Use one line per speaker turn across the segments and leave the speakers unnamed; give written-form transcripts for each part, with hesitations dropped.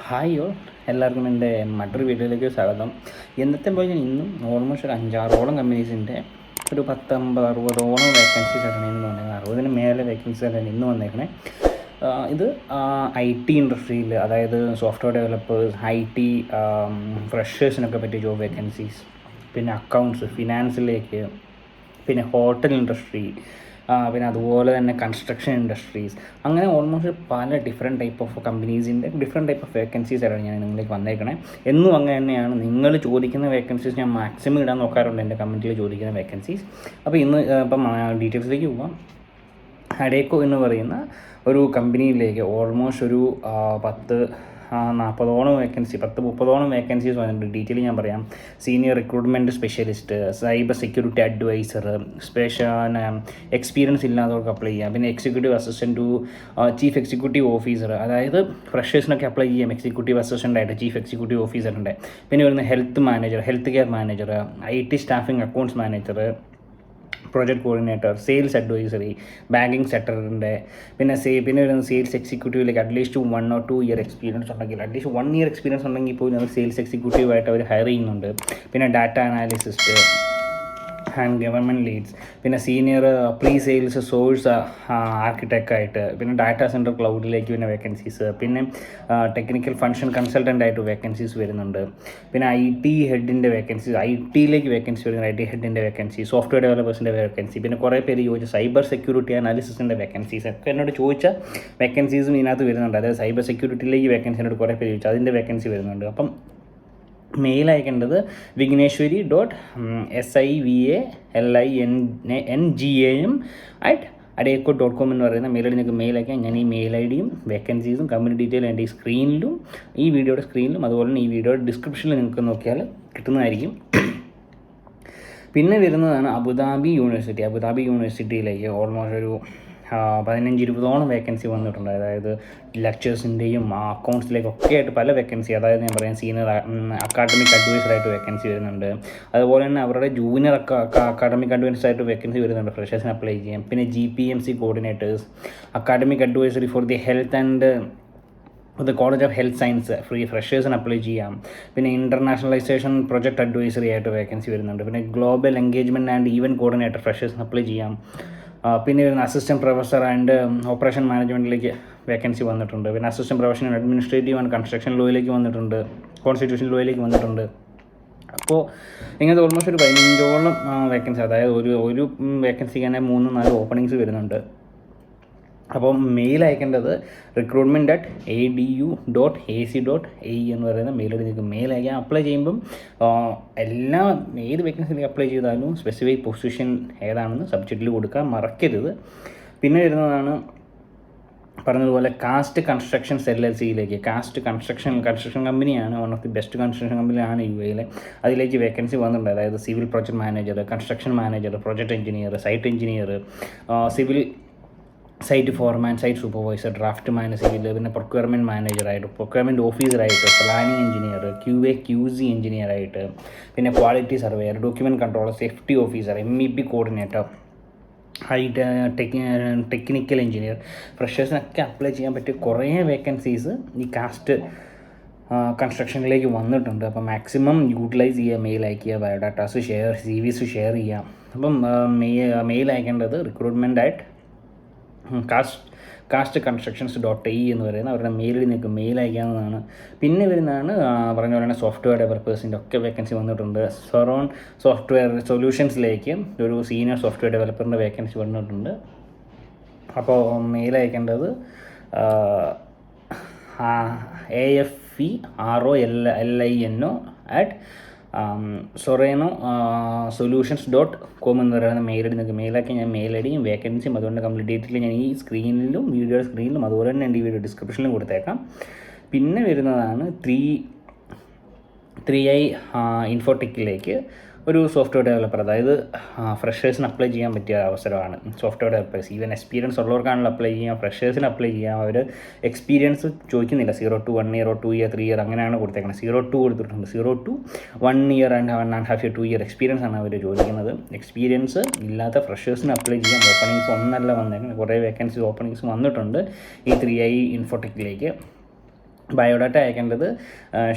Hi all, എല്ലാവർക്കും എൻ്റെ മറ്റൊരു വീഡിയോയിലേക്ക് സ്വാഗതം. എന്നത്തെ പോലെ ഞാൻ ഇന്നും ഓൾമോസ്റ്റ് ഒരു 5-6ഓളം കമ്പനീസിൻ്റെ ഒരു 50-60ഓളം വേക്കൻസീസ് ആയിട്ടാണ് ഇന്ന് വന്നേക്കുന്നത്. 60-ന് മേലെ വേക്കൻസീസ് ആയിട്ടാണ് ഇന്ന് വന്നേക്കണേ. ഇത് IT ഇൻഡസ്ട്രിയിൽ, അതായത് സോഫ്റ്റ്വെയർ ഡെവലപ്പേഴ്സ്, IT ഫ്രഷേഴ്സിനൊക്കെ പറ്റിയ ജോബ് വേക്കൻസീസ്, പിന്നെ അക്കൗണ്ട്സ്, ഫിനാൻസിലേക്ക്, പിന്നെ ഹോട്ടൽ ഇൻഡസ്ട്രി, പിന്നെ അതുപോലെ തന്നെ കൺസ്ട്രക്ഷൻ ഇൻഡസ്ട്രീസ്, അങ്ങനെ ഓൾമോസ്റ്റ് പല ഡിഫറെൻറ്റ് ടൈപ്പ് ഓഫ് കമ്പനീസിൻ്റെ ഡിഫറെൻറ്റ് ടൈപ്പ് ഓഫ് വേക്കൻസീസ് ആയിട്ടാണ് ഞാൻ നിങ്ങളിലേക്ക് വന്നേക്കണേ. എന്നും അങ്ങനെ തന്നെയാണ് നിങ്ങൾ ചോദിക്കുന്ന വേക്കൻസീസ് ഞാൻ മാക്സിമം ഇടാൻ നോക്കാറുണ്ട്, എൻ്റെ കമൻറ്റിൽ ചോദിക്കുന്ന വേക്കൻസീസ്. അപ്പോൾ ഇന്ന് ഇപ്പം ഡീറ്റെയിൽസിലേക്ക് പോകാം. അഡേക്കോ എന്ന് പറയുന്ന ഒരു കമ്പനിയിലേക്ക് ഓൾമോസ്റ്റ് ഒരു 40-ഓളം വേക്കൻസി, 30-30ഓളം വേക്കൻസീസ് വന്നിട്ടുണ്ട്. ഡീറ്റെയിൽ ഞാൻ പറയാം. Senior recruitment specialist, cyber security adviser, experience ഇല്ലാത്തവർക്ക് അപ്ലൈ ചെയ്യാം. പിന്നെ executive assistant to chief executive officer, അതായത് ഫ്രഷേഴ്സിനൊക്കെ അപ്ലൈ ചെയ്യാം. എക്സിക്യൂട്ടീവ് അസിസ്റ്റൻ്റായിട്ട് ചീഫ് എക്സിക്യൂട്ടീവ് ഓഫീസറുണ്ട്. പിന്നെ വരുന്ന health manager, health care manager, IT staffing accounts manager, project coordinator, sales advisory, banking സെക്ടറിൻ്റെ, പിന്നെ വരുന്ന സെയിൽസ് എക്സിക്യൂട്ടീവിലേക്ക് അറ്റ്ലീസ്റ്റ് 1 or 2 ഇയർ എക്സ്പീരിയൻസ് ഉണ്ടെങ്കിൽ, അറ്റ്ലീസ്റ്റ് 1 ഇയർ എക്സ്പീരിയൻസ് ഉണ്ടെങ്കിൽ പോലും അവർ സെയിൽസ് എക്സിക്യൂട്ടീവായിട്ട് അവർ ഹയർ ചെയ്യുന്നുണ്ട്. പിന്നെ data analyst and government leads, പിന്നെ സീനിയർ പ്രീ സെയിൽസ് സോഴ്സ് ആർക്കിടെക്റ്റായിട്ട്, പിന്നെ ഡാറ്റാ സെൻറ്റർ ക്ലൗഡിലേക്ക് പിന്നെ വേക്കൻസീസ്, പിന്നെ ടെക്നിക്കൽ ഫങ്ഷൻ കൺസൾട്ടൻ്റായിട്ട് വേക്കൻസീസ് വരുന്നുണ്ട്. പിന്നെ IT ഹെഡിൻ്റെ വേക്കൻസീസ്, IT-യിലേക്ക് വേക്കൻസി വരുന്നുണ്ട്. IT ഹെഡിൻ്റെ വേക്കൻസി, സോഫ്റ്റ്വെയർ ഡെവലപ്പേഴ്സിൻ്റെ വേക്കൻസി, പിന്നെ കുറേ പേര് ചോദിച്ച സൈബർ സെക്യൂരിറ്റി അനാലിസിസിൻ്റെ വേക്കൻസീസ് ഒക്കെ എന്നോട് ചോദിച്ച വേക്കൻസീസും ഇതിനകത്ത് വരുന്നുണ്ട്. അതായത് സൈബർ സെക്യൂരിറ്റിയിലേക്ക് വേക്കൻസി എന്നോട് കുറേ പേര് ചോദിച്ചു, അതിൻ്റെ വേക്കൻസി വരുന്നുണ്ട്. അപ്പം മെയിൽ അയക്കേണ്ടത് vigneshwari.SIVALINGAM@adecco.com എന്ന് പറയുന്ന മെയിൽ ഐ ഡി നിങ്ങൾക്ക് മെയിൽ അയക്കാം. ഞാൻ ഈ മെയിൽ ഐ ഡിയും വേക്കൻസീസും കമ്പനി ഡീറ്റെയിലും എൻ്റെ ഈ സ്ക്രീനിലും, ഈ വീഡിയോയുടെ സ്ക്രീനിലും, അതുപോലെ തന്നെ ഈ വീഡിയോയുടെ ഡിസ്ക്രിപ്ഷനിൽ നിങ്ങൾക്ക് നോക്കിയാൽ കിട്ടുന്നതായിരിക്കും. പിന്നെ വരുന്നതാണ് അബുദാബി യൂണിവേഴ്സിറ്റിയിലേക്ക് ഓൾമോസ്റ്റ് ഒരു 15-20ഓളം വേക്കൻസി വന്നിട്ടുണ്ട്. അതായത് ലെക്ചേഴ്സിൻ്റെയും അക്കൗണ്ട്സിലേക്കൊക്കെ ആയിട്ട് പല വേക്കൻസി, അതായത് ഞാൻ പറയാം സീനിയർ അക്കാഡമിക് അഡ്വൈസറായിട്ട് വേക്കൻസി വരുന്നുണ്ട്. അതുപോലെ തന്നെ അവരുടെ ജൂനിയർ അക്കാഡമിക് അഡ്വൈസറായിട്ട് വേക്കൻസി വരുന്നുണ്ട്, ഫ്രഷേഴ്സിന് അപ്ലൈ ചെയ്യാം. പിന്നെ GPMC coordinators, academic advisory for the health and college of health science ഫ്രഷേഴ്സിന് അപ്ലൈ ചെയ്യാം. പിന്നെ ഇൻ്റർനാഷണലൈസേഷൻ പ്രൊജക്ട് അഡ്വൈസറി ആയിട്ട് വേക്കൻസി വരുന്നുണ്ട്. പിന്നെ global engagement and event coordinator ഫ്രഷേഴ്സിന് അപ്ലൈ ചെയ്യാം. പിന്നെ വരുന്ന അസിസ്റ്റൻറ്റ് പ്രൊഫസർ ആൻഡ് ഓപ്പറേഷൻ മാനേജ്മെൻറ്റിലേക്ക് വേക്കൻസി വന്നിട്ടുണ്ട്. പിന്നെ assistant professor administrative and construction ലോയിലേക്ക് വന്നിട്ടുണ്ട്, കോൺസ്റ്റിറ്റ്യൂഷൻ ലോയിലേക്ക് വന്നിട്ടുണ്ട്. അപ്പോൾ ഇങ്ങനത്തെ ഓൾമോസ്റ്റ് ഒരു 15ഓളം വേക്കൻസി, അതായത് ഒരു വേക്കൻസിക്ക് തന്നെ 3-4 ഓപ്പണിങ്സ് വരുന്നുണ്ട്. അപ്പോൾ മെയിൽ അയക്കേണ്ടത് recruitment@adu.ac.ae എന്ന് പറയുന്ന മെയിൽ ഐ ഡി നിങ്ങൾക്ക് മെയിൽ അയക്കാം. അപ്ലൈ ചെയ്യുമ്പം ഏത് വേക്കൻസിയിലേക്ക് അപ്ലൈ ചെയ്താലും സ്പെസിഫിക് പൊസിഷൻ ഏതാണെന്ന് സബ്ജക്റ്റിൽ കൊടുക്കാൻ മറക്കരുത്. പിന്നെ വരുന്നതാണ് പറഞ്ഞതുപോലെ കാസ്റ്റ് കൺസ്ട്രക്ഷൻസ് LLCയിലേക്ക്. കാസ്റ്റ് കൺസ്ട്രക്ഷൻ കമ്പനിയാണ്, one of the best construction കമ്പനിയാണ് UAE. അതിലേക്ക് വേക്കൻസി വന്നിട്ടുണ്ട്. അതായത് civil project manager, construction manager, project engineer, site engineer, civil site foreman, site supervisor, draft man civil, പിന്നെ പ്രൊക്യൂർമെൻറ്റ് മാനേജറായിട്ട്, പ്രൊക്യൂർമെൻറ്റ് ഓഫീസറായിട്ട്, പ്ലാനിങ് എഞ്ചിനീയർ, QA/QC എഞ്ചിനീയറായിട്ട്, പിന്നെ quality surveyor, document controller, safety officer, MEP coordinator, technical engineer, ഫ്രഷേഴ്സിനൊക്കെ apply ചെയ്യാൻ പറ്റിയ കുറേ vacancies ഈ കാസ്റ്റ് കൺസ്ട്രക്ഷനിലേക്ക് വന്നിട്ടുണ്ട്. അപ്പം മാക്സിമം യൂട്ടിലൈസ് ചെയ്യുക, മെയിൽ അയക്കുക, ബയോഡാറ്റാസ് CVs ഷെയർ ചെയ്യാം. അപ്പം മെയിൽ അയക്കേണ്ടത് recruitment@caste-constructions.ae എന്ന് പറയുന്ന അവരുടെ മെയിൽ നിങ്ങൾക്ക് മെയിൽ അയക്കാവുന്നതാണ്. പിന്നെ വരുന്നതാണ് പറഞ്ഞ പോലെ തന്നെ സോഫ്റ്റ്വെയർ ഡെവലപ്പേഴ്സിൻ്റെ ഒക്കെ വേക്കൻസി വന്നിട്ടുണ്ട്. സൊറോൺ സോഫ്റ്റ്വെയർ സൊല്യൂഷൻസിലേക്ക് ഒരു സീനിയർ സോഫ്റ്റ്വെയർ ഡെവലപ്പറിൻ്റെ വേക്കൻസി വന്നിട്ടുണ്ട്. അപ്പോൾ മെയിൽ അയക്കേണ്ടത് AFEROLINO@soreno-solutions.com എന്ന് പറയുന്ന മെയിൽ ഐ ഡി നിങ്ങൾക്ക് മെയിലാക്കി. ഞാൻ മെയിൽ ഐ ഡിയും വേക്കൻസിയും അതുകൊണ്ട് കംപ്ലീറ്റ് ഡീറ്റെയിൽ ഞാൻ ഈ സ്ക്രീനിലും വീഡിയോയുടെ സ്ക്രീനിലും അതുപോലെ തന്നെ എൻ്റെ ഈ വീഡിയോ ഡിസ്ക്രിപ്ഷനിലും കൊടുത്തേക്കാം. പിന്നെ വരുന്നതാണ് 3i ഇൻഫോടെക്കിലേക്ക് ഒരു സോഫ്റ്റ്വെയർ ഡെവലപ്പർ, അതായത് ഫ്രഷേഴ്സിന് അപ്ലൈ ചെയ്യാൻ പറ്റിയ അവസരമാണ്. സോഫ്റ്റ്വെയർ ഡെവലപ്പേഴ്സ്, ഈവൻ എക്സ്പീരിയൻസ് ഉള്ളവർക്കാണല്ലോ അപ്ലൈ ചെയ്യാം, ഫ്രഷേഴ്സിന് അപ്ലൈ ചെയ്യാം. അവർ എക്സ്പീരിയൻസ് ചോദിക്കുന്നില്ല. 0 to 1 year or 2 year 3 year അങ്ങനെയാണ് കൊടുത്തേക്കുന്നത്. 0 to കൊടുത്തിട്ടുണ്ട്. 0 to 1 year and 1.5 year 2 year experience ആണ് അവർ ചോദിക്കുന്നത്. എക്സ്പീരിയൻസ് ഇല്ലാത്ത ഫ്രഷേഴ്സിന് അപ്ലൈ ചെയ്യാം. ഓപ്പണിങ്സ് ഒന്നല്ല വന്നേക്കുന്നത്, കുറേ വേക്കൻസി ഓപ്പണിങ്സ് വന്നിട്ടുണ്ട് ഈ 3i ഇൻഫോടെക്കിലേക്ക്. ബയോഡാറ്റ അയക്കേണ്ടത്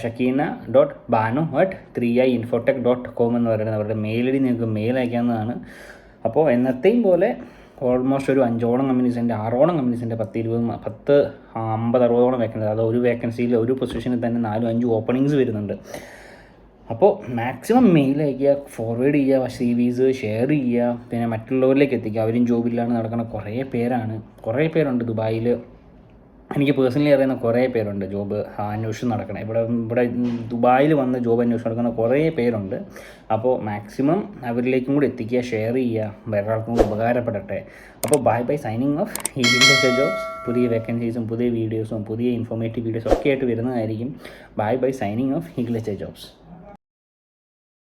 shakina.banu@3iinfotech.com എന്ന് പറയുന്നത് അവരുടെ മെയിൽ ഐ ഡി നിങ്ങൾക്ക് മെയിൽ അയക്കാവുന്നതാണ്. അപ്പോൾ എന്നത്തെയും പോലെ ഓൾമോസ്റ്റ് ഒരു 5ഓളം കമ്പനീസിൻ്റെ 6ഓളം കമ്പനീസിൻ്റെ 50-60ഓളം വേക്കൻസി, അതായത് ഒരു വേക്കൻസിയിൽ ഒരു പൊസിഷനിൽ തന്നെ 4-5 ഓപ്പണിങ്സ് വരുന്നുണ്ട്. അപ്പോൾ മാക്സിമം മെയിൽ അയക്കുക, ഫോർവേഡ് ചെയ്യുക, CVs ഷെയർ ചെയ്യുക, പിന്നെ മറ്റുള്ളവരിലേക്ക് എത്തിക്കുക. അവരും ജോബില്ലാണ്ട് നടക്കുന്ന കുറേ പേരുണ്ട് ദുബായിൽ. എനിക്ക് പേഴ്സണലി അറിയുന്ന കുറേ പേരുണ്ട് ജോബ് അന്വേഷിച്ച് നടക്കണം. ഇവിടെ ദുബായിൽ വന്ന് ജോബ് അന്വേഷിച്ച് നടക്കുന്ന കുറേ പേരുണ്ട്. അപ്പോൾ മാക്സിമം അവരിലേക്കും കൂടി എത്തിക്കുക, ഷെയർ ചെയ്യുക, വേറെ ആൾക്കും കൂടി ഉപകാരപ്പെടട്ടെ. അപ്പോൾ bye signing off. Eagle jobs പുതിയ വേക്കൻസീസും പുതിയ വീഡിയോസും പുതിയ ഇൻഫോർമേറ്റീവ് വീഡിയോസും ഒക്കെ ആയിട്ട് വരുന്നതായിരിക്കും. Bye signing off eagle jobs.